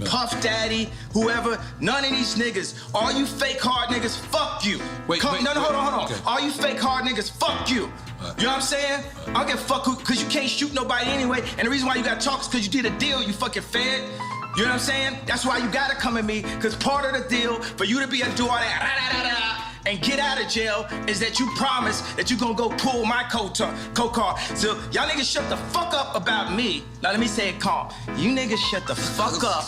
Puff Daddy, whoever, none of these niggas. All you fake hard niggas, fuck you. Hold on. Okay. All you fake hard niggas, fuck you. You know what I'm saying? I don't give a fuck who, cause you can't shoot nobody anyway. And the reason why you gotta talk is cause you did a deal, you fucking fed. You know what I'm saying? That's why you gotta come at me, cause part of the deal for you to be able to do all that and get out of jail is that you promise that you gonna go pull my co-car. So y'all niggas shut the fuck up about me. Now let me say it calm. You niggas shut the fuck up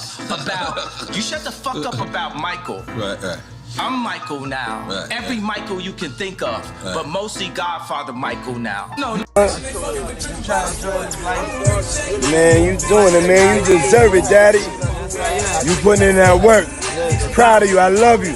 about Michael. Right. I'm Michael now. Right. Every Michael you can think of, but mostly Godfather Michael now. No. Man, you doing it, man. You deserve it, Daddy. You putting in that work. Proud of you. I love you.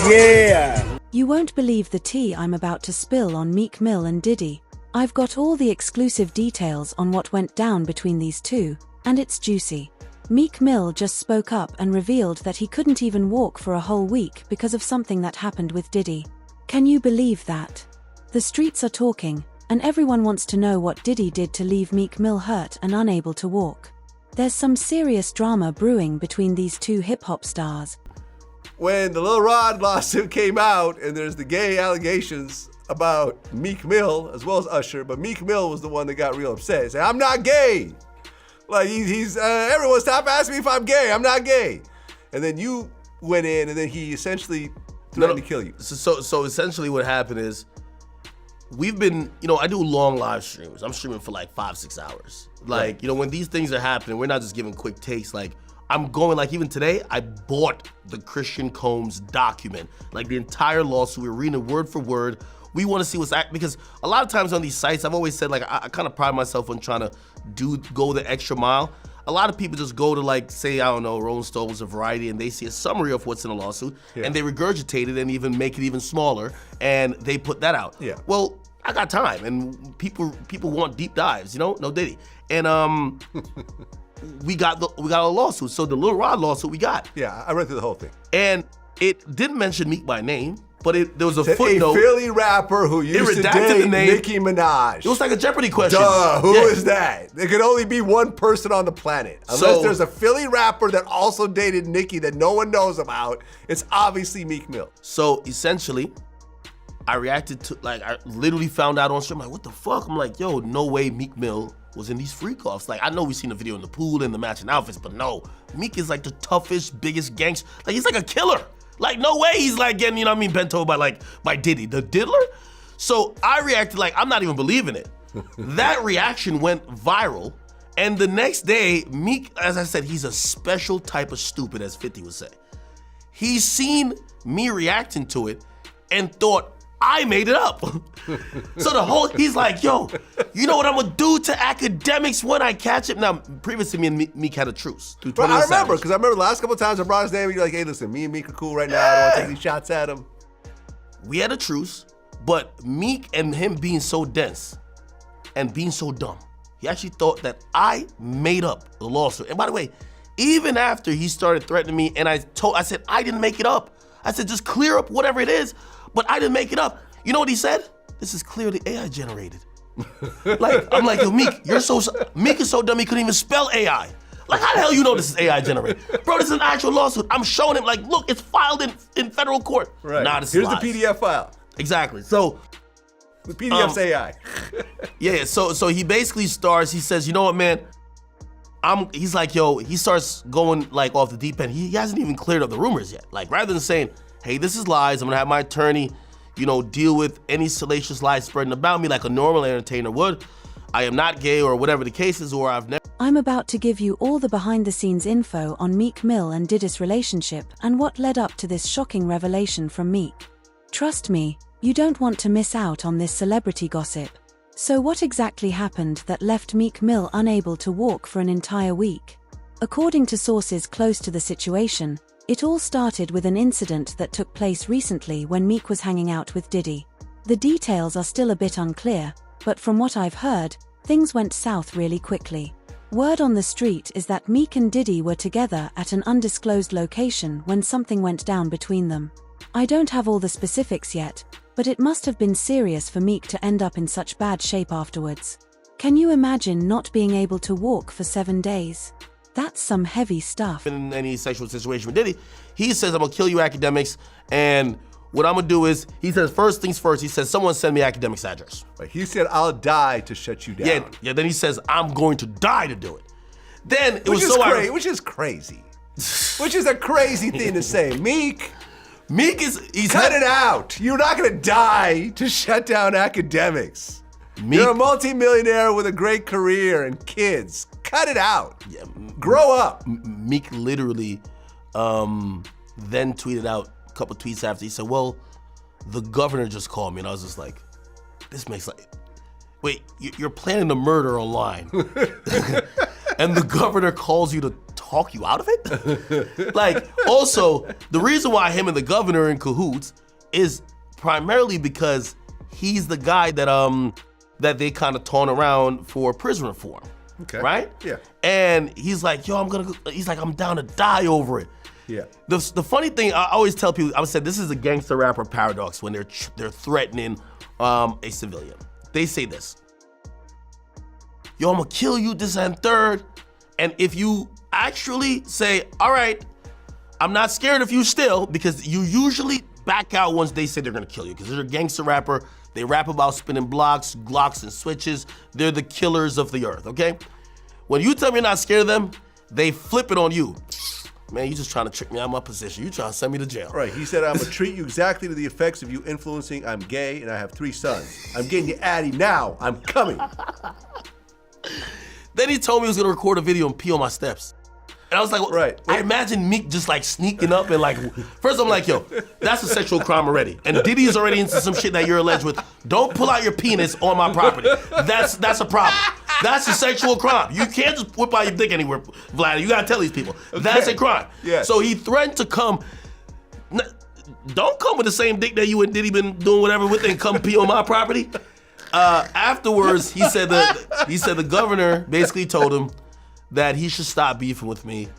Yeah. You won't believe the tea I'm about to spill on Meek Mill and Diddy. I've got all the exclusive details on what went down between these two, and it's juicy. Meek Mill just spoke up and revealed that he couldn't even walk for a whole week because of something that happened with Diddy. Can you believe that? The streets are talking, and everyone wants to know what Diddy did to leave Meek Mill hurt and unable to walk. There's some serious drama brewing between these two hip-hop stars. When the Lil Rod lawsuit came out, and there's the gay allegations about Meek Mill, as well as Usher, but Meek Mill was the one that got real upset. He said, I'm not gay. Like, everyone stop asking me if I'm gay. I'm not gay. And then you went in, and then he essentially threatened to kill you. So essentially what happened is, we've been, I do long live streams. I'm streaming for like 5-6 hours. Like, when these things are happening, we're not just giving quick takes. Like, I'm going, like even today, I bought the Christian Combs document. Like the entire lawsuit, we're reading it word for word. We want to see what's because a lot of times on these sites, I've always said, like, I kind of pride myself on trying to go the extra mile. A lot of people just go to, like, say, I don't know, Rolling Stones or Variety, and they see a summary of what's in a lawsuit, and they regurgitate it and even make it even smaller, and they put that out. Yeah. Well, I got time, and people want deep dives, no Diddy. And we got a lawsuit. So the Lil Rod lawsuit we got. Yeah, I read through the whole thing. And it didn't mention Meek by name, but there was a footnote. A Philly rapper who used to date Nicki Minaj. It was like a Jeopardy question. Who is that? There could only be one person on the planet. Unless there's a Philly rapper that also dated Nicki that no one knows about, it's obviously Meek Mill. So essentially, I reacted to, like, I literally found out on stream, like, what the fuck? I'm like, yo, no way Meek Mill was in these freak-offs. Like, I know we've seen the video in the pool and the matching outfits, but no, Meek is like the toughest, biggest gangster. Like, he's like a killer. Like, no way he's like getting, bent over by Diddy, the diddler. So I reacted like, I'm not even believing it. That reaction went viral. And the next day, Meek, as I said, he's a special type of stupid, as 50 would say. He's seen me reacting to it and thought, I made it up. So he's like, yo, you know what I'm gonna do to academics when I catch him? Now, previously me and Meek had a truce. But I remember, because I remember the last couple of times I brought his name, and you're like, hey, listen, me and Meek are cool right now. I don't want to take these shots at him. We had a truce, but Meek and him being so dense and being so dumb, he actually thought that I made up the lawsuit. And by the way, even after he started threatening me, and I said, I didn't make it up. I said, just clear up whatever it is, but I didn't make it up. You know what he said? This is clearly AI generated. Like, I'm like, yo, Meek, Meek is so dumb he couldn't even spell AI. Like, how the hell you know this is AI generated? Bro, this is an actual lawsuit. I'm showing him, like, look, it's filed in federal court. Right. Nah, this Here's is lies. the PDF file. Exactly. So the PDF's AI. Yeah, so he basically starts, he says, you know what, man? He's like, yo, he starts going like off the deep end. He hasn't even cleared up the rumors yet. Like, rather than saying, hey, this is lies, I'm gonna have my attorney, deal with any salacious lies spreading about me like a normal entertainer would. I am not gay or whatever the case is, or I've never. I'm about to give you all the behind-the-scenes info on Meek Mill and Diddy's relationship and what led up to this shocking revelation from Meek. Trust me, you don't want to miss out on this celebrity gossip. So what exactly happened that left Meek Mill unable to walk for an entire week? According to sources close to the situation, it all started with an incident that took place recently when Meek was hanging out with Diddy. The details are still a bit unclear, but from what I've heard, things went south really quickly. Word on the street is that Meek and Diddy were together at an undisclosed location when something went down between them. I don't have all the specifics yet, but it must have been serious for Meek to end up in such bad shape afterwards. Can you imagine not being able to walk for 7 days? That's some heavy stuff. In any sexual situation with Diddy, he says, I'm gonna kill you academics, and what I'm gonna do is, he says, first things first, he says, someone send me academics address. Right. He said, I'll die to shut you down. Yeah, then he says, I'm going to die to do it. Then it Which was so ironic. Which is crazy. Which is a crazy thing to say. Meek he's cut it out. You're not gonna die to shut down academics. You're a multimillionaire with a great career and kids. Cut it out. Yeah, grow up. Meek literally then tweeted out a couple tweets after. He said, well, the governor just called me. And I was just like, this makes like, wait, you're planning a murder online. And the governor calls you to talk you out of it? Like, also, the reason why him and the governor are in cahoots is primarily because he's the guy that they kind of taunt around for prison reform. Okay. Right? Yeah. And he's like, yo, I'm down to die over it. Yeah. The funny thing, I always tell people, I said this is a gangster rapper paradox when they're threatening a civilian. They say this, yo, I'm gonna kill you, this and third. And if you actually say, all right, I'm not scared of you still, because you usually back out once they say they're gonna kill you, because they're a gangster rapper. They rap about spinning blocks, Glocks, and switches. They're the killers of the earth, okay? When you tell me you're not scared of them, they flip it on you. Man, you just trying to trick me out of my position. You trying to send me to jail. Right, he said, I'm gonna treat you exactly to the effects of you influencing. I'm gay and I have 3 sons. I'm getting you Addy now. I'm coming. Then he told me he was gonna record a video and pee on my steps. And I was like, right. I imagine Meek just like sneaking up and like, first I'm like, yo, that's a sexual crime already. And Diddy is already into some shit that you're alleged with. Don't pull out your penis on my property. That's a problem. That's a sexual crime. You can't just whip out your dick anywhere, Vlad. You gotta tell these people. Okay. That's a crime. Yeah. So he threatened to come. Don't come with the same dick that you and Diddy been doing whatever with and come pee on my property. Afterwards, he said the governor basically told him that he should stop beefing with me.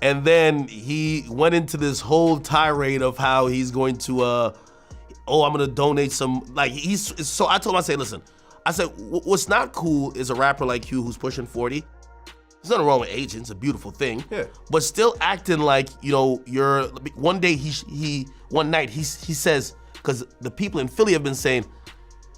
And then he went into this whole tirade of how he's going to, I'm gonna donate some, like so I told him, I said, what's not cool is a rapper like you who's pushing 40. There's nothing wrong with aging, it's a beautiful thing. Yeah. But still acting like, one night he says, because the people in Philly have been saying,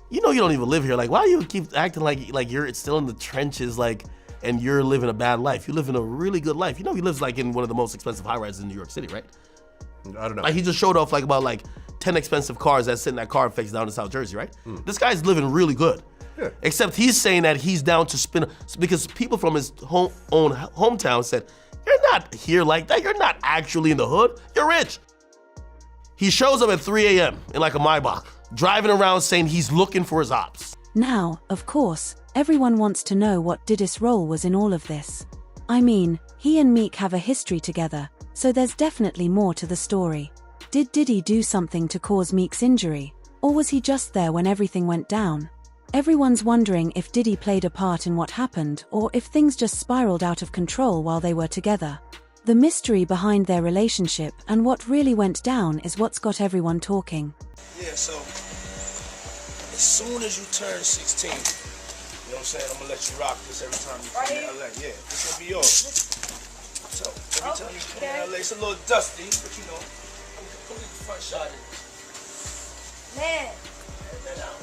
you don't even live here. Like, why do you keep acting like you're still in the trenches, like, and you're living a bad life? You live in a really good life. He lives like in one of the most expensive high-rises in New York City, right? I don't know. Like, he just showed off like about like 10 expensive cars that sit in that car fix down in South Jersey, right? This guy's living really good. Yeah. Except he's saying that he's down to spin, because people from his own hometown said, you're not here like that. You're not actually in the hood. You're rich. He shows up at 3 a.m. in like a Maybach, driving around saying he's looking for his ops. Now, of course, everyone wants to know what Diddy's role was in all of this. I mean, he and Meek have a history together, so there's definitely more to the story. Did Diddy do something to cause Meek's injury, or was he just there when everything went down? Everyone's wondering if Diddy played a part in what happened, or if things just spiraled out of control while they were together. The mystery behind their relationship and what really went down is what's got everyone talking. Yeah, so as soon as you turn 16, you know what I'm saying, I'm gonna let you rock this every time you come to LA. Yeah, this will be yours. So every time you come to LA, it's a little dusty, but you know, come get the front shot of this. Man. That out.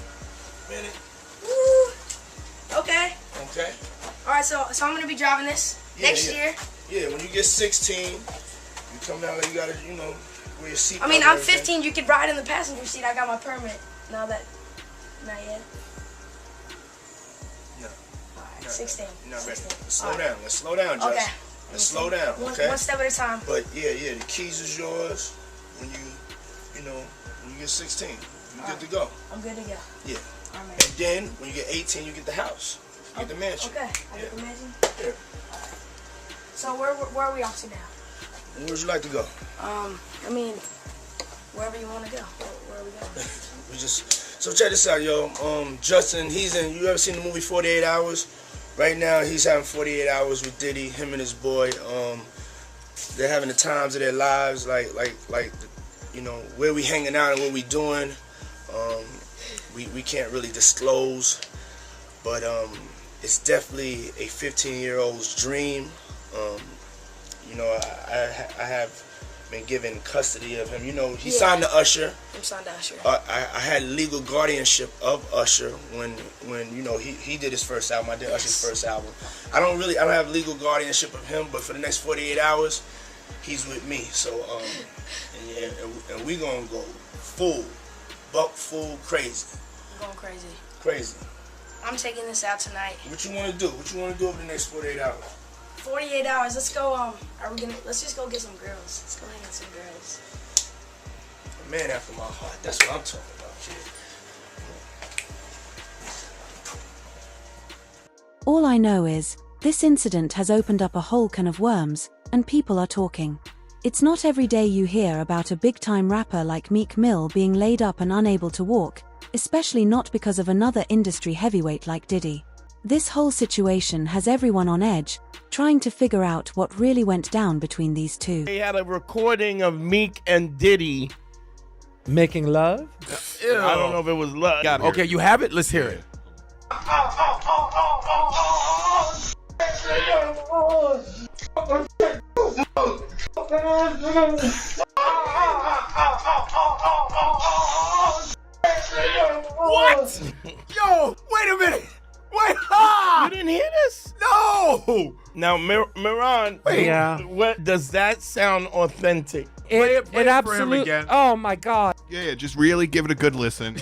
Minute. Woo. Okay. Okay. All right, so I'm gonna be driving this next year. Yeah, when you get 16, you come down there, you gotta, wear your seatbelt. I mean, I'm 15. You could ride in the passenger seat. I got my permit. Not yet. No. All right, 16. You're not ready. 16. Let's slow down. Let's slow down, Jess. Okay. Let's slow down, okay? One step at a time. But yeah, the keys is yours when you get 16. You're good to go. I'm good to go. Yeah. All right. And then when you get 18, you get the house. You get the mansion. Okay. I get the mansion. Yeah. So where are we off to now? Where would you like to go? I mean, wherever you want to go. Where are we going? So check this out, yo. Justin, you ever seen the movie 48 Hours? Right now, he's having 48 hours with Diddy, him and his boy. They're having the times of their lives, like, where we hanging out and what we doing. We can't really disclose, but it's definitely a 15-year-old's dream. I have been given custody of him. You know, he signed to Usher. I'm signed to Usher. I had legal guardianship of Usher when you know he did his first album. I did Usher's first album. I don't have legal guardianship of him, but for the next 48 hours, he's with me. So and we gonna go full crazy. I'm going crazy. Crazy. I'm taking this out tonight. What you wanna do? What you wanna do over the next 48 hours? 48 hours. Let's go. Let's just go get some girls. Let's go hang with some girls. A man after my heart. That's what I'm talking about, kid. All I know is, this incident has opened up a whole can of worms, and people are talking. It's not every day you hear about a big-time rapper like Meek Mill being laid up and unable to walk, especially not because of another industry heavyweight like Diddy. This whole situation has everyone on edge, trying to figure out what really went down between these two. They had a recording of Meek and Diddy making love? Ew. I don't know if it was love. Okay, you have it? Let's hear it. What? Yo, wait a minute. Wait, You didn't hear this? No! Now, Miran, what does that sound authentic? It absolutely. Oh my God! Yeah, just really give it a good listen.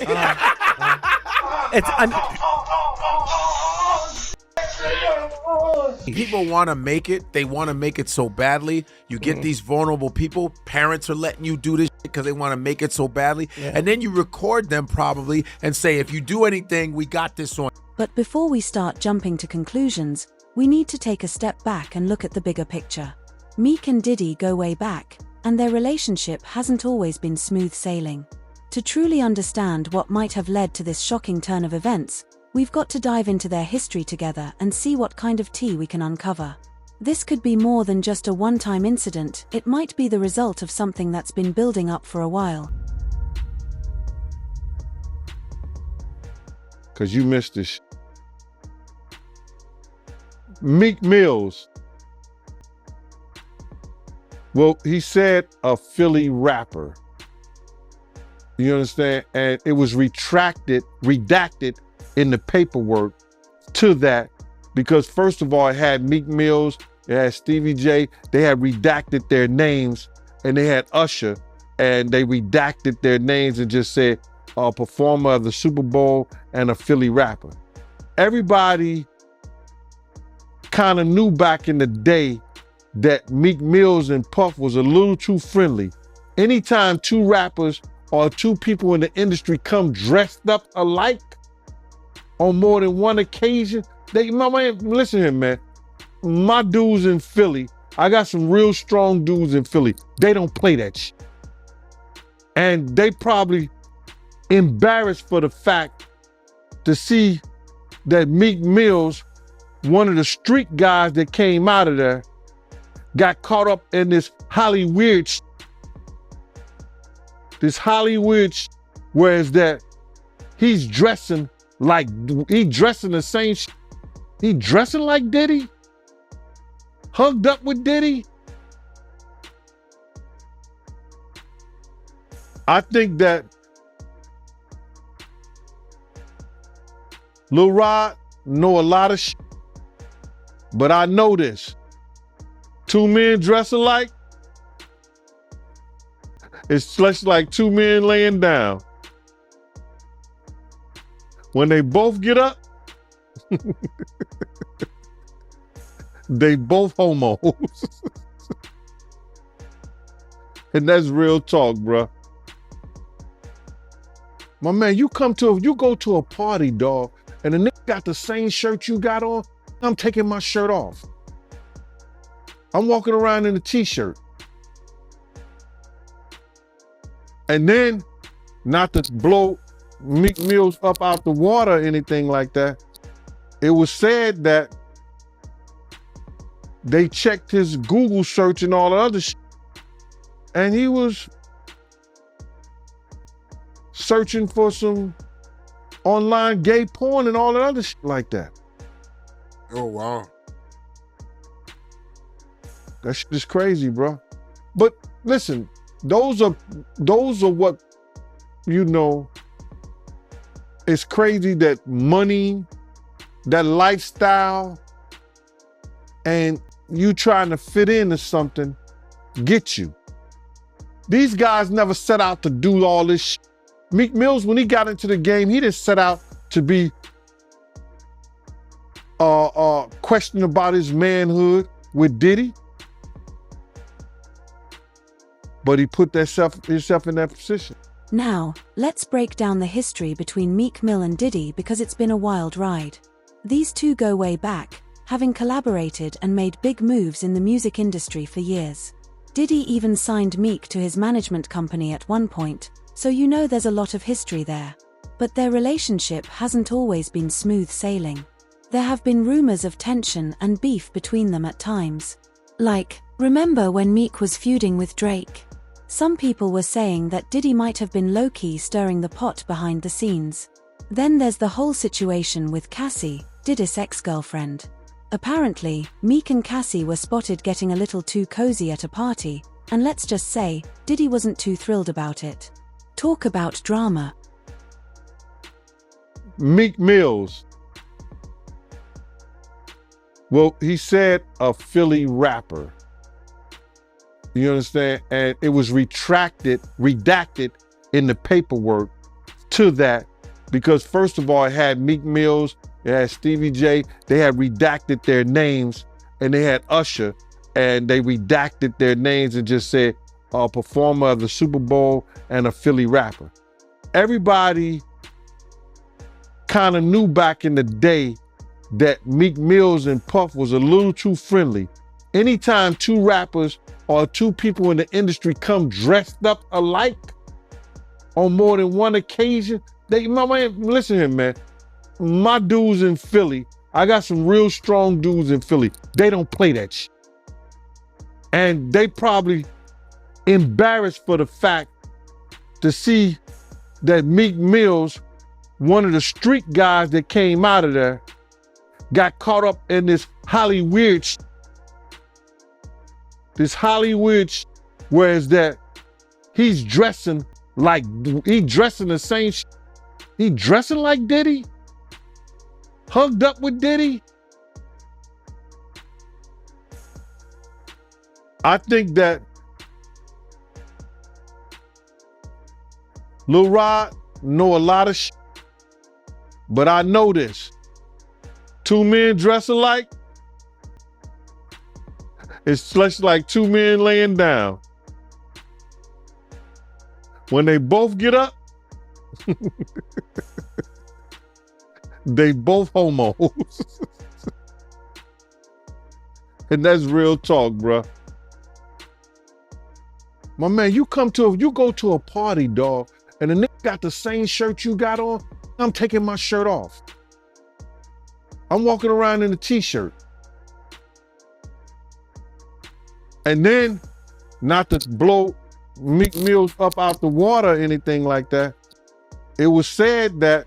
People want to make it. They want to make it so badly. You get these vulnerable people. Parents are letting you do this because they want to make it so badly. And then you record them probably and say, if you do anything, we got this on. But before we start jumping to conclusions, we need to take a step back and look at the bigger picture. Meek and Diddy go way back, and their relationship hasn't always been smooth sailing. To truly understand what might have led to this shocking turn of events, we've got to dive into their history together and see what kind of tea we can uncover. This could be more than just a one-time incident. It might be the result of something that's been building up for a while. Cause you missed this. Meek Mills. Well, he said a Philly rapper. You understand? And it was redacted in the paperwork to that because first of all, it had Meek Mills, it had Stevie J, they had redacted their names, and they had Usher, and they redacted their names and just said a performer of the Super Bowl and a Philly rapper. Everybody kind of knew back in the day that Meek Mills and Puff was a little too friendly. Anytime two rappers or two people in the industry come dressed up alike on more than one occasion, listen here, man. My dudes in Philly, I got some real strong dudes in Philly. They don't play that shit. And they probably embarrassed for the fact to see that Meek Mills, one of the street guys that came out of there, got caught up in this Hollywood whereas that he's dressing the same he dressing like Diddy, hugged up with Diddy. I think that Lil Rod know a lot of shit, but I know this. Two men dress alike, it's just like two men laying down. When they both get up, they both homos. And that's real talk, bruh. My man, you go to a party, dog, and the nigga got the same shirt you got on, I'm taking my shirt off. I'm walking around in a t-shirt. And then, not to blow Meek Mills up out the water or anything like that, it was said that they checked his Google search and all the other shit, and he was searching for some online gay porn and all the other shit like that. Oh, wow. That shit is crazy, bro. But listen, those are what, you know, it's crazy that money, that lifestyle, and you trying to fit into something get you. These guys never set out to do all this shit. Meek Mills, when he got into the game, he didn't set out to be questioning about his manhood with Diddy. But he put himself in that position. Now, let's break down the history between Meek Mill and Diddy because it's been a wild ride. These two go way back, having collaborated and made big moves in the music industry for years. Diddy even signed Meek to his management company at one point, so you know there's a lot of history there. But their relationship hasn't always been smooth sailing. There have been rumors of tension and beef between them at times. Like, remember when Meek was feuding with Drake? Some people were saying that Diddy might have been low-key stirring the pot behind the scenes. Then there's the whole situation with Cassie, Diddy's ex-girlfriend. Apparently, Meek and Cassie were spotted getting a little too cozy at a party, and let's just say, Diddy wasn't too thrilled about it. Talk about drama. Meek Mills. Well, he said a Philly rapper. You understand? And it was redacted in the paperwork to that because first of all, it had Meek Mills, it had Stevie J, they had redacted their names, and they had Usher, and they redacted their names and just said a performer of the Super Bowl and a Philly rapper. Everybody kind of knew back in the day that Meek Mills and Puff was a little too friendly. Anytime two rappers or two people in the industry come dressed up alike on more than one occasion, listen here, man. My dudes in Philly, I got some real strong dudes in Philly. They don't play that shit. And they probably embarrassed for the fact to see that Meek Mills, one of the street guys that came out of there, got caught up in this Hollywood shit. This Hollywood shit, whereas that he's dressing the same shit. He dressing like Diddy? Hugged up with Diddy? I think that Lil Rod know a lot of shit, but I know this. Two men dress alike, it's just like two men laying down. When they both get up, they both homos. And that's real talk, bruh. My man, you go to a party, dog, and the nigga got the same shirt you got on, I'm taking my shirt off. I'm walking around in a t-shirt. And then, not to blow Meek Mill up out the water or anything like that, it was said that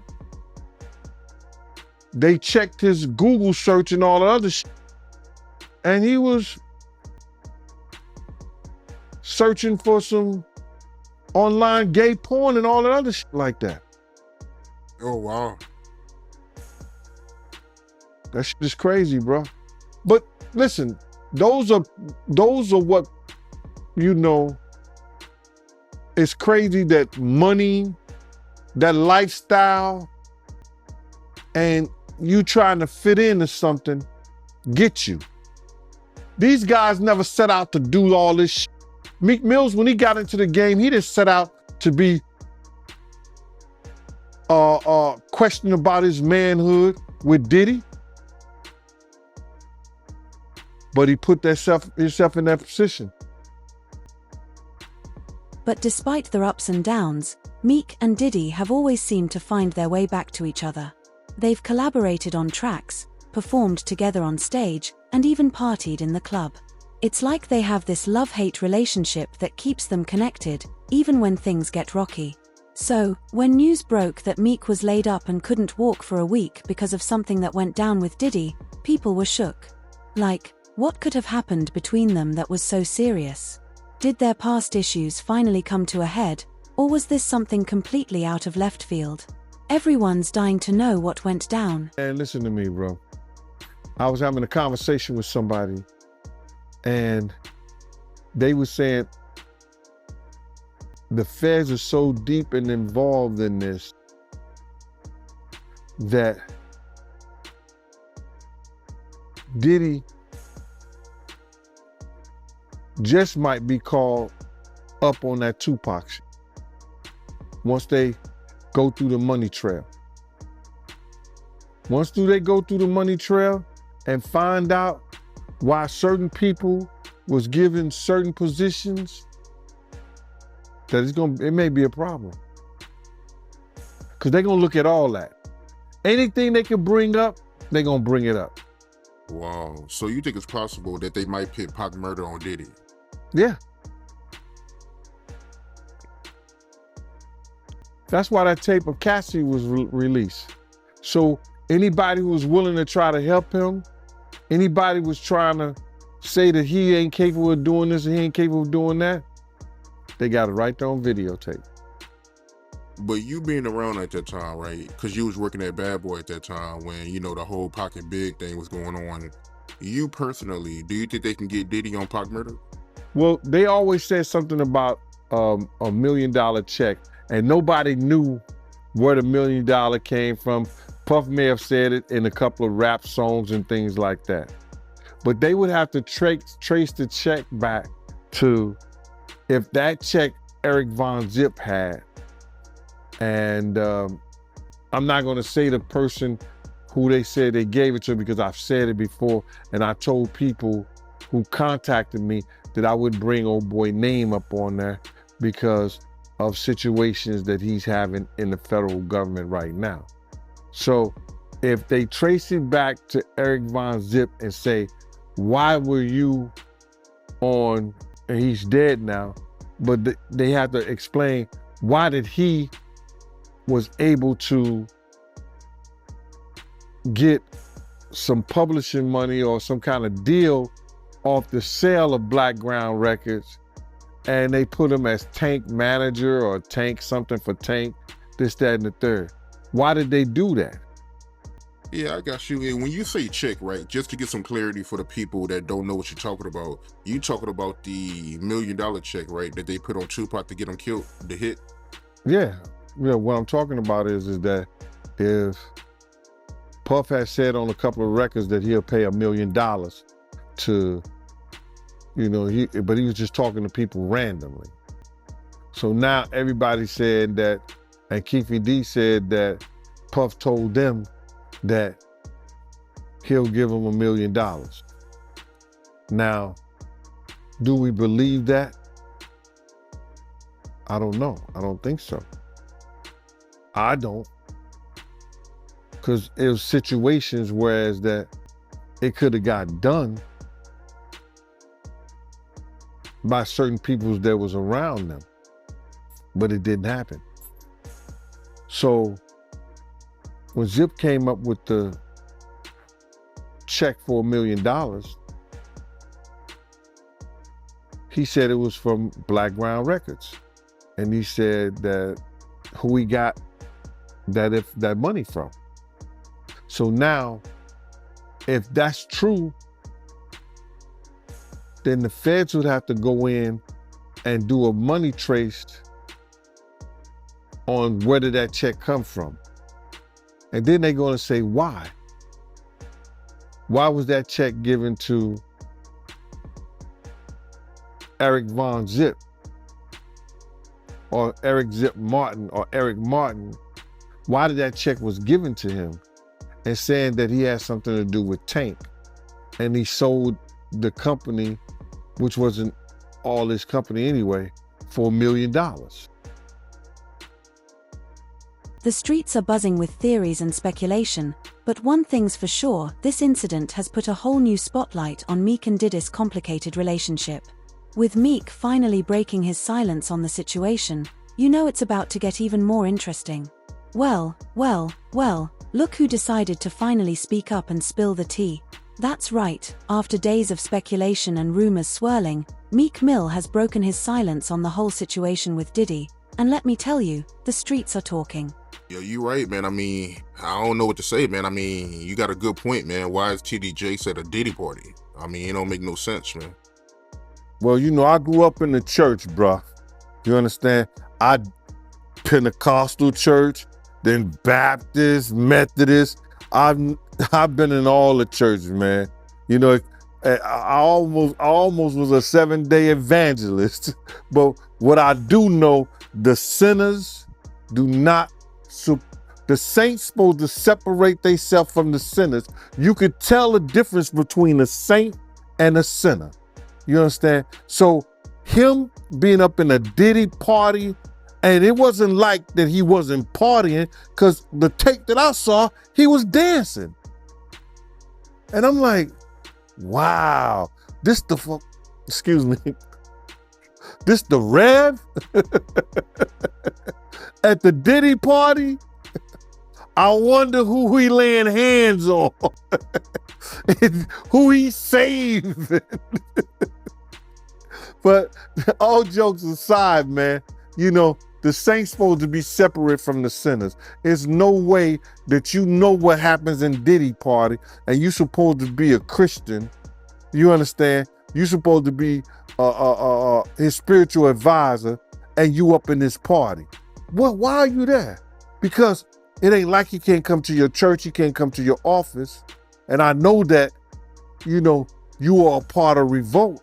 they checked his Google search and all the other shit, and he was searching for some online gay porn and all that other shit like that. Oh, wow. That shit is crazy, bro. But listen, those are what, you know, it's crazy that money, that lifestyle, and you trying to fit into something get you. These guys never set out to do all this shit. Meek Mills, when he got into the game, he didn't set out to be questioning about his manhood with Diddy. But he put himself in that position. But despite their ups and downs, Meek and Diddy have always seemed to find their way back to each other. They've collaborated on tracks, performed together on stage, and even partied in the club. It's like they have this love-hate relationship that keeps them connected, even when things get rocky. So, when news broke that Meek was laid up and couldn't walk for a week because of something that went down with Diddy, people were shook. Like, What could have happened between them that was so serious? Did their past issues finally come to a head, or was this something completely out of left field? Everyone's dying to know what went down. And listen to me, bro. I was having a conversation with somebody, and they were saying the feds are so deep and involved in this that Diddy just might be called up on that Tupac shit once they go through the money trail. Once they go through the money trail and find out why certain people was given certain positions, that it may be a problem. Because they're gonna look at all that. Anything they can bring up, they're gonna bring it up. Wow. So you think it's possible that they might pit Pac murder on Diddy? Yeah. That's why that tape of Cassie was released. So anybody who was willing to try to help him, anybody was trying to say that he ain't capable of doing this and he ain't capable of doing that, they got it right there on videotape. But you being around at that time, right? Because you was working at Bad Boy at that time when, you know, the whole Pac and Big thing was going on. You personally, do you think they can get Diddy on Pac murder? Well, they always said something about $1 million check, and nobody knew where the $1 million came from. Puff may have said it in a couple of rap songs and things like that. But they would have to trace the check back to if that check Eric Von Zip had. And I'm not gonna say the person who they said they gave it to because I've said it before, and I told people who contacted me that I wouldn't bring old boy name up on there because of situations that he's having in the federal government right now. So if they trace it back to Eric Von Zip and say, why were you on, and he's dead now, but they have to explain why did he was able to get some publishing money or some kind of deal off the sale of Black Ground Records, and they put him as Tank manager or Tank something for Tank, this, that, and the third. Why did they do that? Yeah, I got you. And when you say check, right, just to get some clarity for the people that don't know what you're talking about, you talking about the $1 million check, right, that they put on Tupac to get him killed, the hit? Yeah. What I'm talking about is that if Puff has said on a couple of records that he'll pay $1 million to, you know, but he was just talking to people randomly. So now everybody said that, and Keefy D said that Puff told them that he'll give them $1 million. Now, do we believe that? I don't know. I don't think so. I don't. Because it was situations whereas that it could have got done by certain people that was around them, but it didn't happen. So when Zip came up with the check for $1 million, he said it was from Black Ground Records. And he said that who he got that money from. So now, if that's true, then the feds would have to go in and do a money trace on where did that check come from. And then they're gonna say, why? Why was that check given to Eric Von Zip or Eric Zip Martin or Eric Martin? Why did that check was given to him? And saying that he had something to do with Tank. And he sold the company, which wasn't all his company anyway, for $1 million. The streets are buzzing with theories and speculation, but one thing's for sure, this incident has put a whole new spotlight on Meek and Diddy's complicated relationship. With Meek finally breaking his silence on the situation, you know it's about to get even more interesting. Well, look who decided to finally speak up and spill the tea. That's right, after days of speculation and rumors swirling, Meek Mill has broken his silence on the whole situation with Diddy, and let me tell you, the streets are talking. Yo, you right, man. I mean, I don't know what to say, man. I mean, you got a good point, man. Why is TD Jakes at a Diddy party? I mean, it don't make no sense, man. Well, you know, I grew up in the church, bruh. You understand? I Pentecostal church, then Baptist, Methodist. I've been in all the churches, man. You know, I almost was a 7-day evangelist. But what I do know, the sinners do not. The saints supposed to separate themselves from the sinners. You could tell the difference between a saint and a sinner. You understand? So him being up in a Diddy party, and it wasn't like that he wasn't partying, because the tape that I saw, he was dancing. And I'm like, wow, this the excuse me, this the Rev at the Diddy party? I wonder who he laying hands on, who he saved. But all jokes aside, man, you know, the saints supposed to be separate from the sinners. There's no way that you know what happens in Diddy party and you supposed to be a Christian. You understand? You supposed to be his spiritual advisor and you up in this party. Why are you there? Because it ain't like he can't come to your church, he can't come to your office. And I know that, you know, you are a part of Revolt.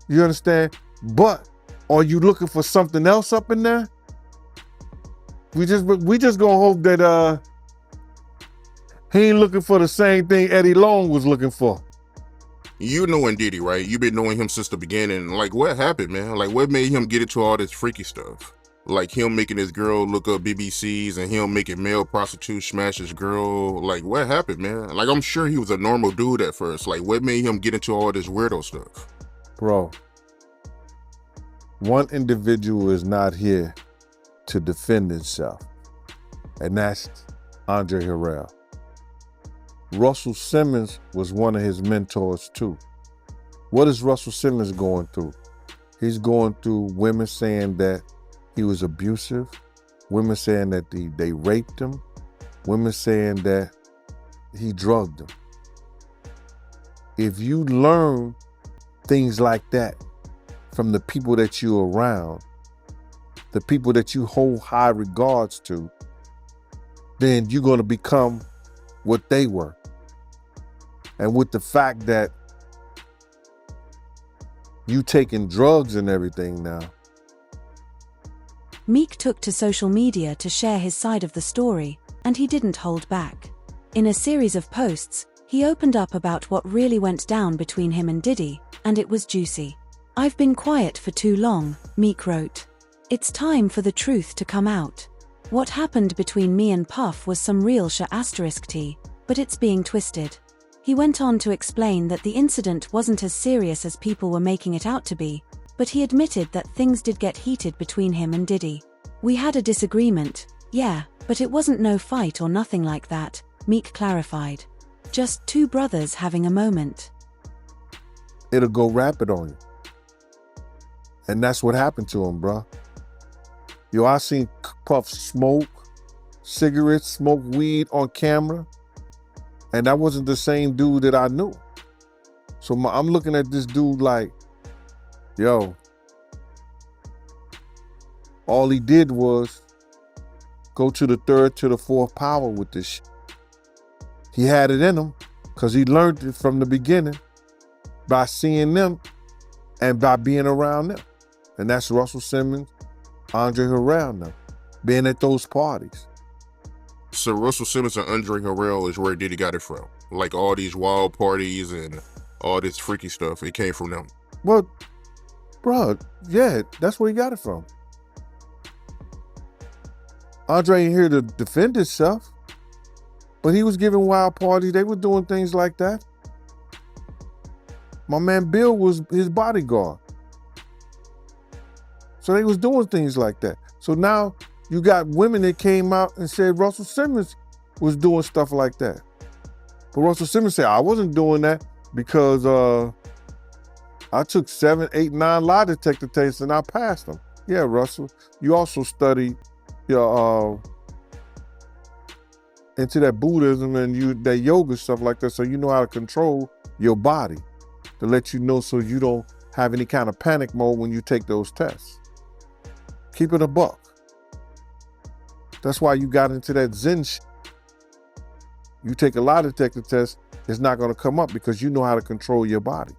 You understand? But are you looking for something else up in there? We just gonna hope that he ain't looking for the same thing Eddie Long was looking for. You knowing Diddy, right? You been knowing him since the beginning. Like, what happened, man? Like, what made him get into all this freaky stuff? Like him making his girl look up BBCs and him making male prostitutes smash his girl. Like, what happened, man? Like, I'm sure he was a normal dude at first. Like, what made him get into all this weirdo stuff? Bro, one individual is not here to defend himself, and that's Andre Harrell. Russell Simmons was one of his mentors too. What is Russell Simmons going through? He's going through women saying that he was abusive, women saying that they raped him, women saying that he drugged them. If you learn things like that from the people that you're around, the people that you hold high regards to, then you're going to become what they were. And with the fact that you taking drugs and everything now. Meek took to social media to share his side of the story, and he didn't hold back. In a series of posts, he opened up about what really went down between him and Diddy, and it was juicy. "I've been quiet for too long," Meek wrote. "It's time for the truth to come out. What happened between me and Puff was some real *T, but it's being twisted." He went on to explain that the incident wasn't as serious as people were making it out to be, but he admitted that things did get heated between him and Diddy. "We had a disagreement, yeah, but it wasn't no fight or nothing like that," Meek clarified. "Just two brothers having a moment." It'll go rapid on you. And that's what happened to him, bro. Yo, I seen Puff smoke cigarettes, smoke weed on camera, and that wasn't the same dude that I knew. So I'm looking at this dude like, yo, all he did was go to the third to the fourth power with this shit. He had it in him because he learned it from the beginning by seeing them and by being around them. And that's Russell Simmons, Andre Harrell now, being at those parties. So Russell Simmons and Andre Harrell is where Diddy got it from. Like all these wild parties and all this freaky stuff, it came from them. Well, bro, yeah, that's where he got it from. Andre ain't here to defend himself, but he was giving wild parties. They were doing things like that. My man Bill was his bodyguard. So they was doing things like that. So now you got women that came out and said Russell Simmons was doing stuff like that. But Russell Simmons said, I wasn't doing that because I took 7, 8, 9 lie detector tests and I passed them. Yeah, Russell, you also studied your into that Buddhism and that yoga stuff like that, so you know how to control your body to let you know so you don't have any kind of panic mode when you take those tests. Keep it a buck. That's why you got into that Zen shit. You take a lie detector test, it's not gonna come up because you know how to control your body.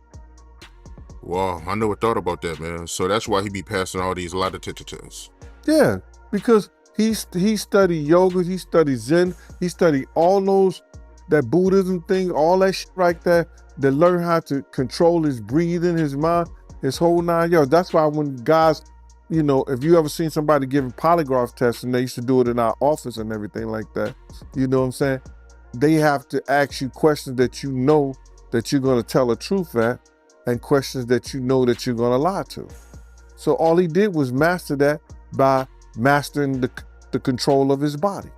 Wow, I never thought about that, man. So that's why he be passing all these lie detector tests. Yeah, because he studied yoga, he studied Zen, he studied all those, that Buddhism thing, all that shit right there, to learn how to control his breathing, his mind, his whole 9 yards. That's why when guys, you know, if you ever seen somebody giving polygraph tests, and they used to do it in our office and everything like that, you know what I'm saying? They have to ask you questions that you know that you're gonna tell the truth at, and questions that you know that you're gonna lie to. So all he did was master that by mastering the control of his body.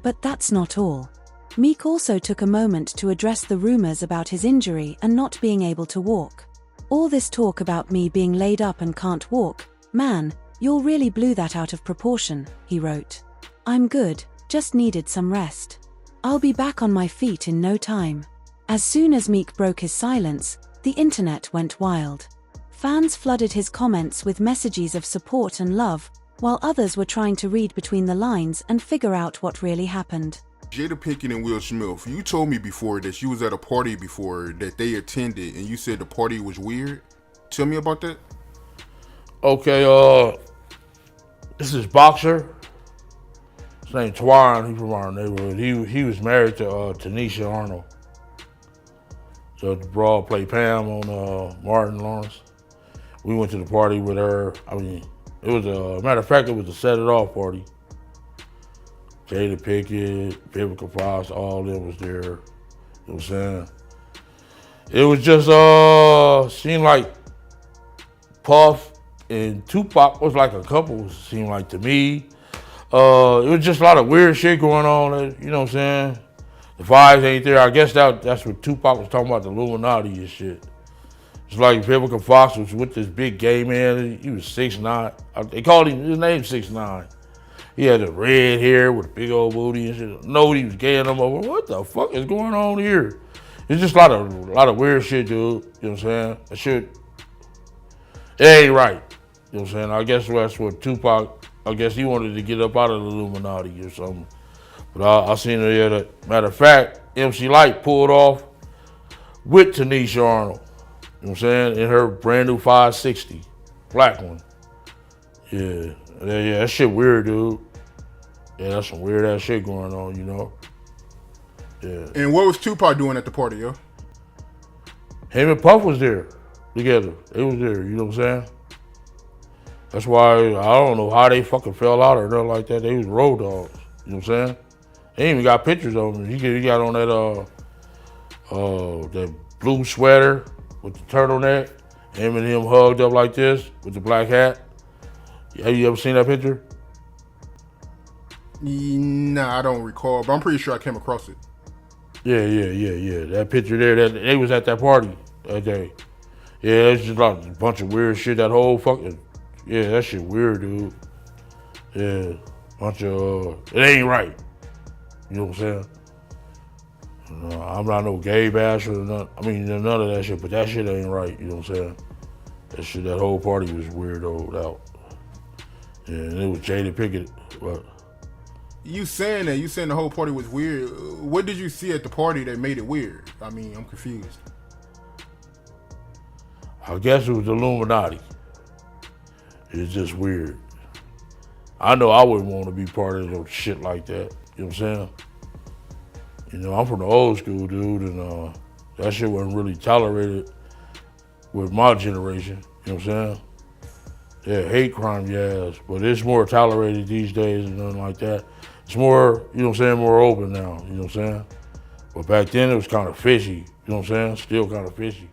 But that's not all. Meek also took a moment to address the rumors about his injury and not being able to walk. All this talk about me being laid up and can't walk, man, y'all really blew that out of proportion, he wrote. I'm good, just needed some rest. I'll be back on my feet in no time. As soon as Meek broke his silence, the internet went wild. Fans flooded his comments with messages of support and love, while others were trying to read between the lines and figure out what really happened. Jada Pinkett and Will Smith, you told me before that you was at a party before that they attended and you said the party was weird. Tell me about that. Okay, this is boxer. His name's Twan, he's from our neighborhood. He was married to Tanisha Arnold. So the broad played Pam on Martin Lawrence. We went to the party with her. I mean, it was matter of fact, it was a set it off party. Jada Pinkett, Vivica Fox, all of them was there. You know what I'm saying? It was just seemed like Puff and Tupac was like a couple, seemed like to me. It was just a lot of weird shit going on, you know what I'm saying? The vibes ain't there. I guess that's what Tupac was talking about, the Illuminati and shit. It's like Vivica Fox was with this big gay man. He was 6'9". They called him, his name 6'9". He had the red hair with a big old booty and shit. Nobody was gaying him over. What the fuck is going on here? It's just a lot of weird shit, dude. You know what I'm saying? That shit, it ain't right. You know what I'm saying? I guess that's what Tupac, I guess he wanted to get up out of the Illuminati or something. But I seen her there. Matter of fact, MC Lyte pulled off with Tanisha Arnold. You know what I'm saying? In her brand new 560, black one. Yeah, that shit weird, dude. Yeah, that's some weird ass shit going on, you know? Yeah. And what was Tupac doing at the party, yo? Him and Puff was there together. They was there, you know what I'm saying? That's why I don't know how they fucking fell out or nothing like that. They was road dogs, you know what I'm saying? They even got pictures of him. He got on that blue sweater with the turtleneck. Him and him hugged up like this with the black hat. Have you ever seen that picture? Nah, I don't recall, but I'm pretty sure I came across it. Yeah. That picture there, they was at that party that day. Yeah, it's just like a bunch of weird shit. That whole fucking, yeah, that shit weird, dude. Yeah, bunch of, it ain't right. You know what I'm saying? I'm not no gay basher or nothing. I mean, none of that shit, but that shit ain't right. You know what I'm saying? That whole party was weirdoed out. Yeah, and it was Jada Pinkett. But You saying the whole party was weird. What did you see at the party that made it weird? I mean, I'm confused. I guess it was the Illuminati. It's just weird. I know I wouldn't want to be part of no shit like that. You know what I'm saying? You know, I'm from the old school, dude, and that shit wasn't really tolerated with my generation. You know what I'm saying? Yeah, hate crime, yes, but it's more tolerated these days and nothing like that. It's more, you know what I'm saying, more open now, you know what I'm saying? But back then it was kind of fishy, you know what I'm saying? Still kind of fishy.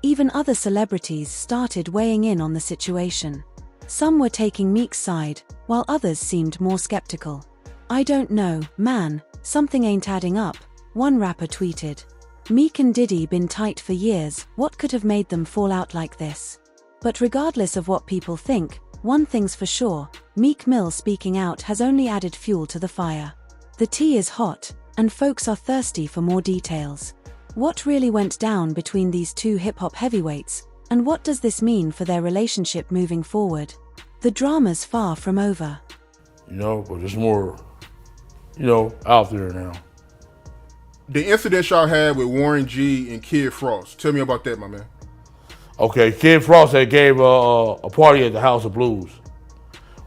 Even other celebrities started weighing in on the situation. Some were taking Meek's side, while others seemed more skeptical. I don't know, man, something ain't adding up. One rapper tweeted, "Meek and Diddy been tight for years, what could have made them fall out like this?" But regardless of what people think, one thing's for sure, Meek Mill speaking out has only added fuel to the fire. The tea is hot, and folks are thirsty for more details. What really went down between these two hip-hop heavyweights, and what does this mean for their relationship moving forward? The drama's far from over. But it's more, out there now. The incident y'all had with Warren G and Kid Frost. Tell me about that, my man. Okay, Kid Frost had gave a party at the House of Blues.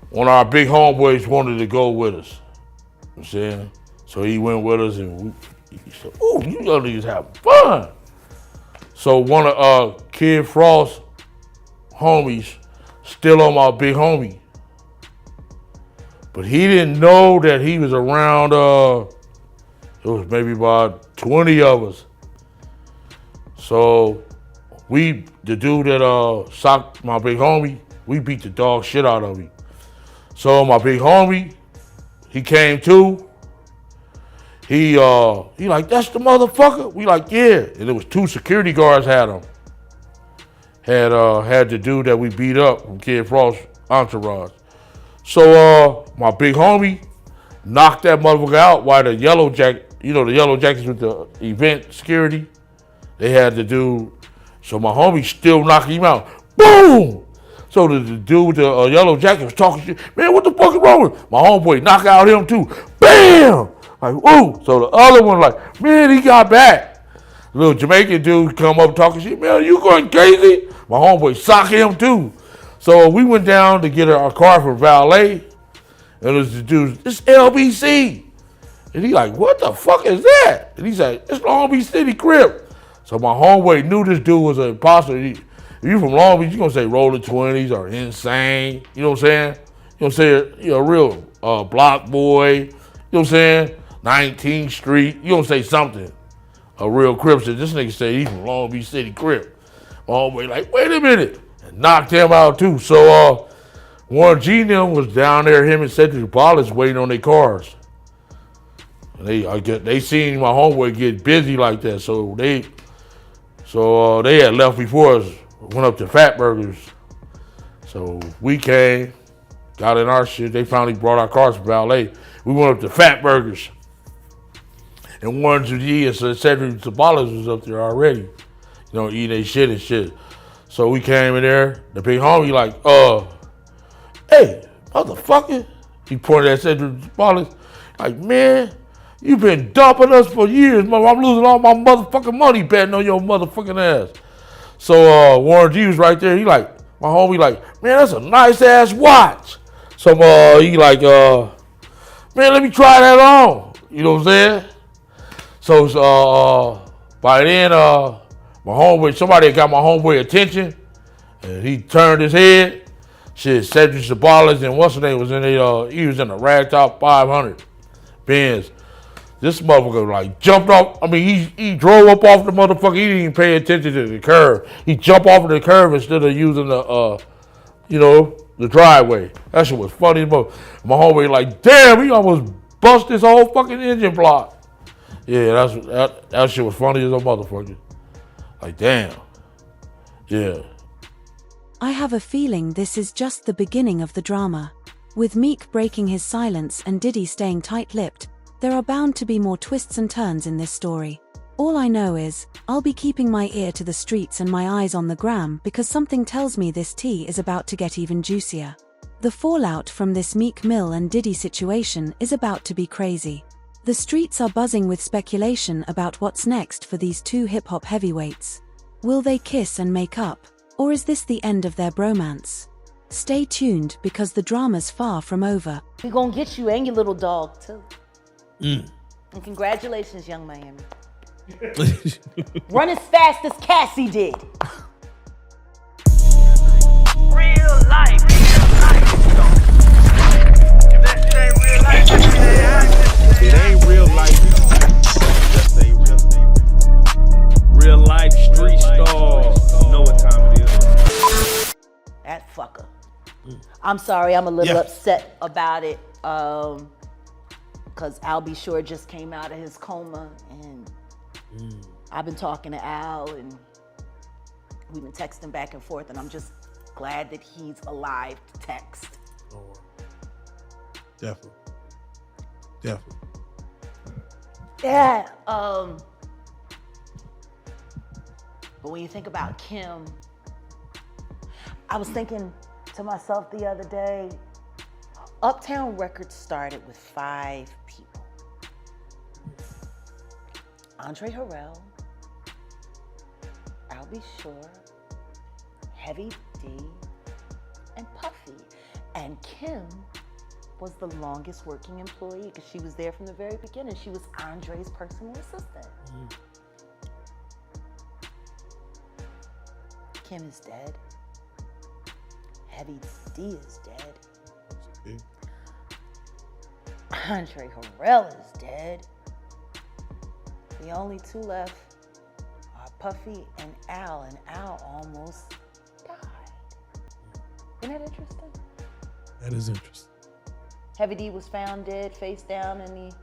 One of our big homeboys wanted to go with us. You know what I'm saying? So he went with us and he said, "Ooh, you young niggas having fun." So one of Kid Frost's homies still on my big homie. But he didn't know that he was around, it was maybe about 20 of us. So the dude that socked my big homie, we beat the dog shit out of him. So my big homie, he came to. He like, "That's the motherfucker?" We like, "Yeah." And there was 2 security guards had him. Had the dude that we beat up from Kid Frost's entourage. So my big homie knocked that motherfucker out while the yellow jacket, the yellow jackets with the event security, they had the dude. So my homie still knocked him out. Boom! So the dude with the yellow jacket was talking shit. "Man, what the fuck is wrong with?" My homeboy knocked out him too. Bam! Like, woo! So the other one like, "Man, he got back." The little Jamaican dude come up talking shit. "Man, you going crazy?" My homeboy socked him too. So we went down to get our car from valet. And it was the dude, "It's LBC." And he like, "What the fuck is that?" And he's like, "It's Long Beach City Crip." So my homeboy knew this dude was an imposter. If you from Long Beach, you gonna say Rolling 20s or Insane. You know what I'm saying? You gonna say a real block boy. You know what I'm saying? 19th Street. You gonna say something. A real Crip. So this nigga say he's from Long Beach City Crip. My homeboy like, "Wait a minute." And knocked him out too. So Warren G and them was down there, him and Cedric Wallace waiting on their cars. And they seen my homeboy get busy like that, so they had left before us, went up to Fatburgers. So we came, got in our shit. They finally brought our cars from valet. We went up to Fatburgers. And Warren G and Cedric Wallace was up there already, eating their shit and shit. So we came in there. The big homie like, "Hey, motherfucker." He pointed at Cedric Wallace, like, "Man, you been dumping us for years, mother. I'm losing all my motherfucking money betting on your motherfucking ass." So Warren G was right there. He like, my homie like, "Man, that's a nice ass watch." So he like, "Man, let me try that on." You know what I'm saying? So by then, my homeboy, somebody got my homeboy attention, and he turned his head. Shit, Cedric Wallace and what's his name was in he was in a ragtop 500 Benz. This motherfucker like jumped off. I mean, he drove up off the motherfucker. He didn't even pay attention to the curve. He jumped off of the curve instead of using the the driveway. That shit was funny as fuck. My homeboy like, "Damn, he almost bust his whole fucking engine block." Yeah, that shit was funny as a motherfucker. Like, damn. Yeah. I have a feeling this is just the beginning of the drama. With Meek breaking his silence and Diddy staying tight-lipped, there are bound to be more twists and turns in this story. All I know is, I'll be keeping my ear to the streets and my eyes on the gram because something tells me this tea is about to get even juicier. The fallout from this Meek Mill and Diddy situation is about to be crazy. The streets are buzzing with speculation about what's next for these 2 hip-hop heavyweights. Will they kiss and make up? Or is this the end of their bromance? Stay tuned because the drama's far from over. We gonna get you and your little dog too. Mm. And congratulations, young Miami. Run as fast as Cassie did. Real life. If that shit ain't real life, it ain't real life. Just ain't real. Real life street stars. Know what time it is. That fucker. I'm sorry, I'm a little upset about it. because Al B. Sure just came out of his coma, and I've been talking to Al, and we've been texting back and forth, and I'm just glad that he's alive to text. Definitely. Definitely. Yeah. But when you think about Kim, I was thinking to myself the other day, Uptown Records started with 5 people. Andre Harrell, Al B. Sure, Heavy D, and Puffy. And Kim was the longest working employee because she was there from the very beginning. She was Andre's personal assistant. Kim is dead. Heavy D is dead. Andre Harrell is dead. The only 2 left are Puffy and Al almost died. Isn't that interesting? That is interesting. Heavy D was found dead, face down in the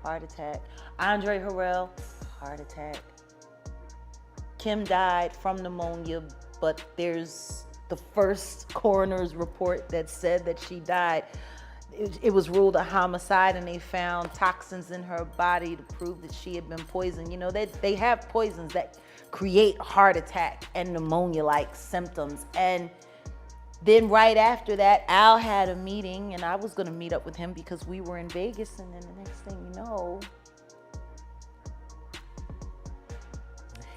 heart attack. Andre Harrell, heart attack. Kim died from pneumonia, but there's the first coroner's report that said that she died. It was ruled a homicide, and they found toxins in her body to prove that she had been poisoned. You know, they have poisons that create heart attack and pneumonia-like symptoms. And then right after that, Al had a meeting, and I was gonna meet up with him because we were in Vegas, and then the next thing you know,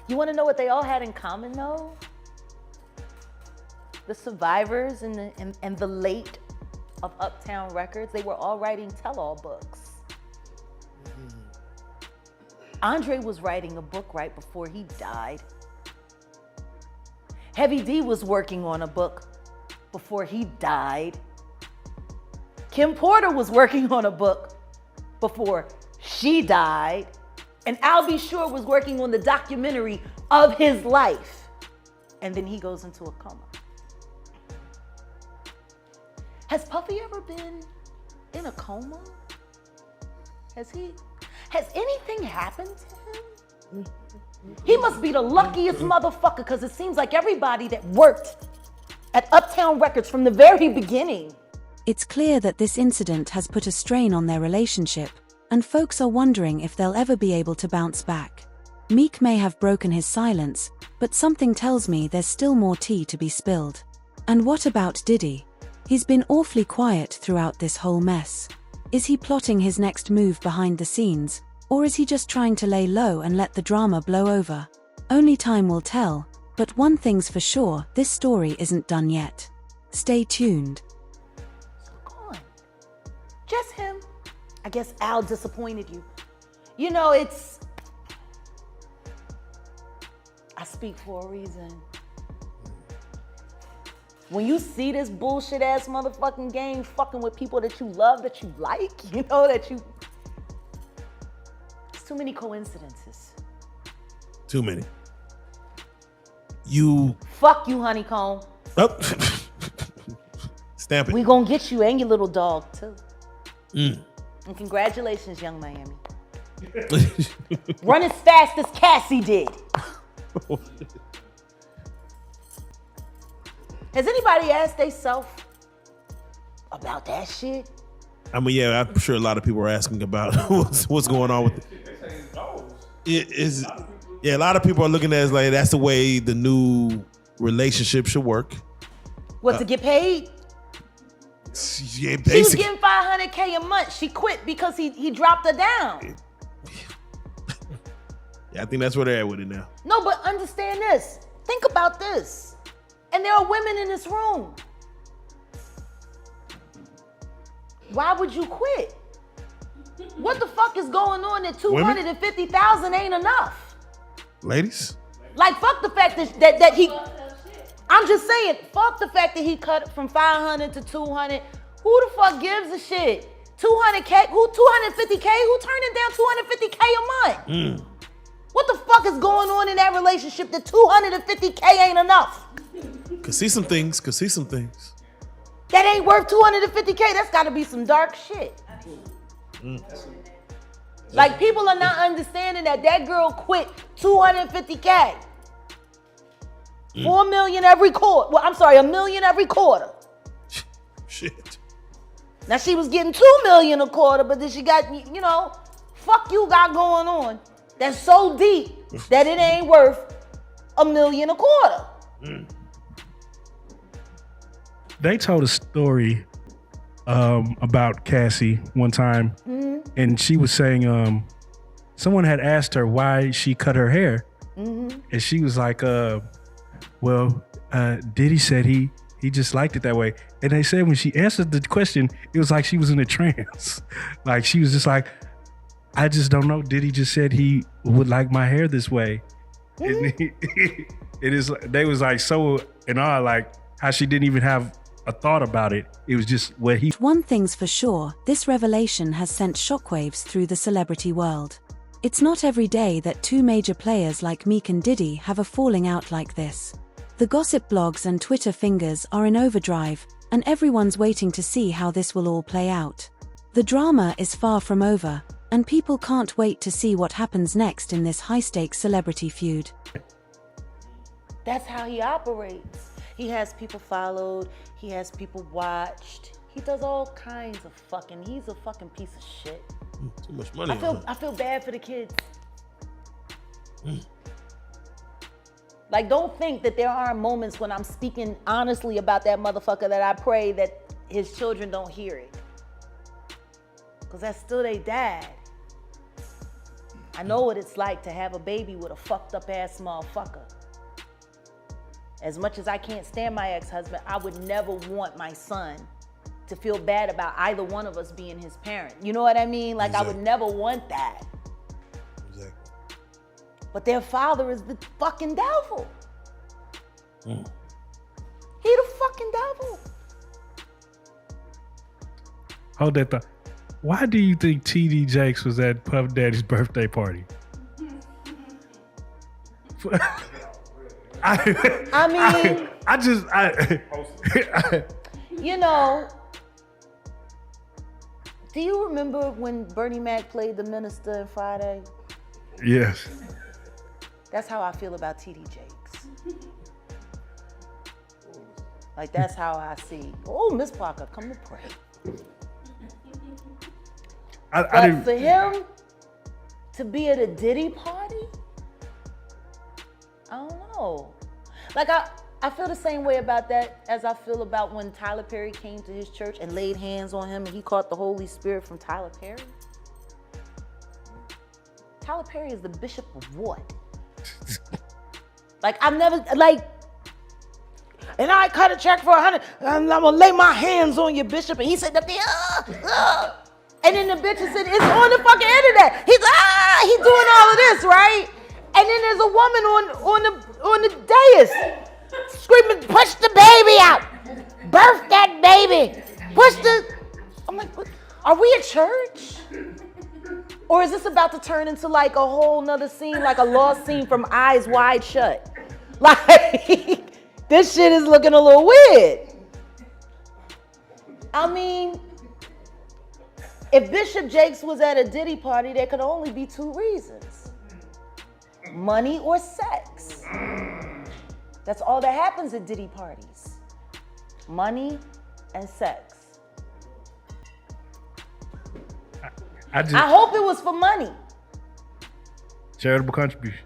you wanna know what they all had in common though? The survivors and the late of Uptown Records, they were all writing tell-all books. Andre was writing a book right before he died. Heavy D was working on a book before he died. Kim Porter was working on a book before she died. And Al B. Sure was working on the documentary of his life. And then he goes into a coma. Has Puffy ever been in a coma? Has anything happened to him? He must be the luckiest motherfucker, because it seems like everybody that worked at Uptown Records from the very beginning. It's clear that this incident has put a strain on their relationship, and folks are wondering if they'll ever be able to bounce back. Meek may have broken his silence, but something tells me there's still more tea to be spilled. And what about Diddy? He's been awfully quiet throughout this whole mess. Is he plotting his next move behind the scenes, or is he just trying to lay low and let the drama blow over? Only time will tell, but one thing's for sure, this story isn't done yet. Stay tuned. Just him. I guess Al disappointed you. You know, I speak for a reason. When you see this bullshit ass motherfucking game fucking with people that you love, that you like, you know, it's too many coincidences. Too many. Fuck you, Honeycomb. Oh. Stamp it. We gonna get you and your little dog too. And congratulations, Young Miami. Run as fast as Cassie did. Has anybody asked theyself about that shit? I mean, yeah, I'm sure a lot of people are asking about what's going on with it. Yeah, a lot of people are looking at it as like that's the way the new relationship should work. What, to get paid? Yeah, she was getting $500K a month. She quit because he dropped her down. Yeah, I think that's where they're at with it now. No, but understand this. Think about this. And there are women in this room. Why would you quit? What the fuck is going on that $250,000 ain't enough? Ladies? Like, fuck the fact that he... I'm just saying, fuck the fact that he cut from 500 to 200. Who the fuck gives a shit? 200K? Who 250K? Who turning down 250K a month? What the fuck is going on in that relationship that 250K ain't enough? Could see some things. That ain't worth 250K. That's gotta be some dark shit. Like, people are not understanding that girl quit $250K. $4 million every quarter. Well, I'm sorry, $1 million every quarter. Shit. Now, she was getting $2 million a quarter, but then she got, fuck you got going on. That's so deep that it ain't worth $1 million a quarter. They told a story about Cassie one time, and she was saying someone had asked her why she cut her hair, and she was like, Diddy said he just liked it that way. And they said when she answered the question, it was like she was in a trance. Like, she was just like, I just don't know. Diddy just said he would like my hair this way. And they was like so in awe, like how she didn't even have a thought about it. It was just what he. One thing's for sure, this revelation has sent shockwaves through the celebrity world. It's not every day that two major players like Meek and Diddy have a falling out like this. The gossip blogs and Twitter fingers are in overdrive, and everyone's waiting to see how this will all play out. The drama is far from over, and people can't wait to see what happens next in this high-stakes celebrity feud. That's how he operates. He has people followed. He has people watched. He does all kinds of fucking. He's a fucking piece of shit. Too much money. I feel bad for the kids. Like, don't think that there aren't moments when I'm speaking honestly about that motherfucker that I pray that his children don't hear it. Because that's still their dad. I know what it's like to have a baby with a fucked up ass motherfucker. As much as I can't stand my ex-husband, I would never want my son to feel bad about either one of us being his parent. You know what I mean? Like, exactly. I would never want that. Exactly. But their father is the fucking devil. He the fucking devil. Hold that thought. Why do you think TD Jakes was at Puff Daddy's birthday party? Do you remember when Bernie Mac played the minister in Friday? Yes. That's how I feel about TD Jakes. Like, that's how I see. Oh, Miss Parker, come to pray. But for him to be at a Diddy party, I don't know. Like, I feel the same way about that as I feel about when Tyler Perry came to his church and laid hands on him and he caught the Holy Spirit from Tyler Perry. Tyler Perry is the bishop of what? Like, I've never, like, and I cut a check for $100, and I'm gonna lay my hands on your bishop. And he said, and then the bitch said, it's on the fucking internet. He's doing all of this, right? And then there's a woman on the dais screaming, push the baby out. Birth that baby. I'm like, what? Are we a church? Or is this about to turn into like a whole nother scene, like a lost scene from Eyes Wide Shut? Like, this shit is looking a little weird. I mean, if Bishop Jakes was at a Diddy party, there could only be two reasons. Money or sex. That's all that happens at Diddy parties. Money and sex. I hope it was for money. Charitable contribution.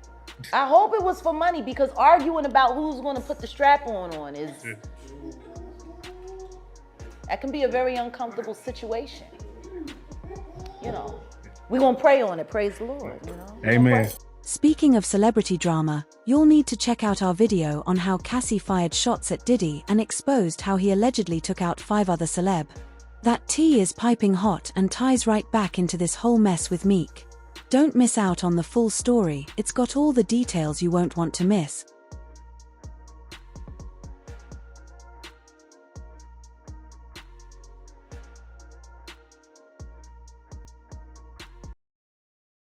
I hope it was for money, because arguing about who's going to put the strap on is, that can be a very uncomfortable situation. You know, we're going to pray on it. Praise the Lord. You know? Amen. Speaking of celebrity drama, you'll need to check out our video on how Cassie fired shots at Diddy and exposed how he allegedly took out 5 other celeb. That tea is piping hot and ties right back into this whole mess with Meek. Don't miss out on the full story, it's got all the details you won't want to miss.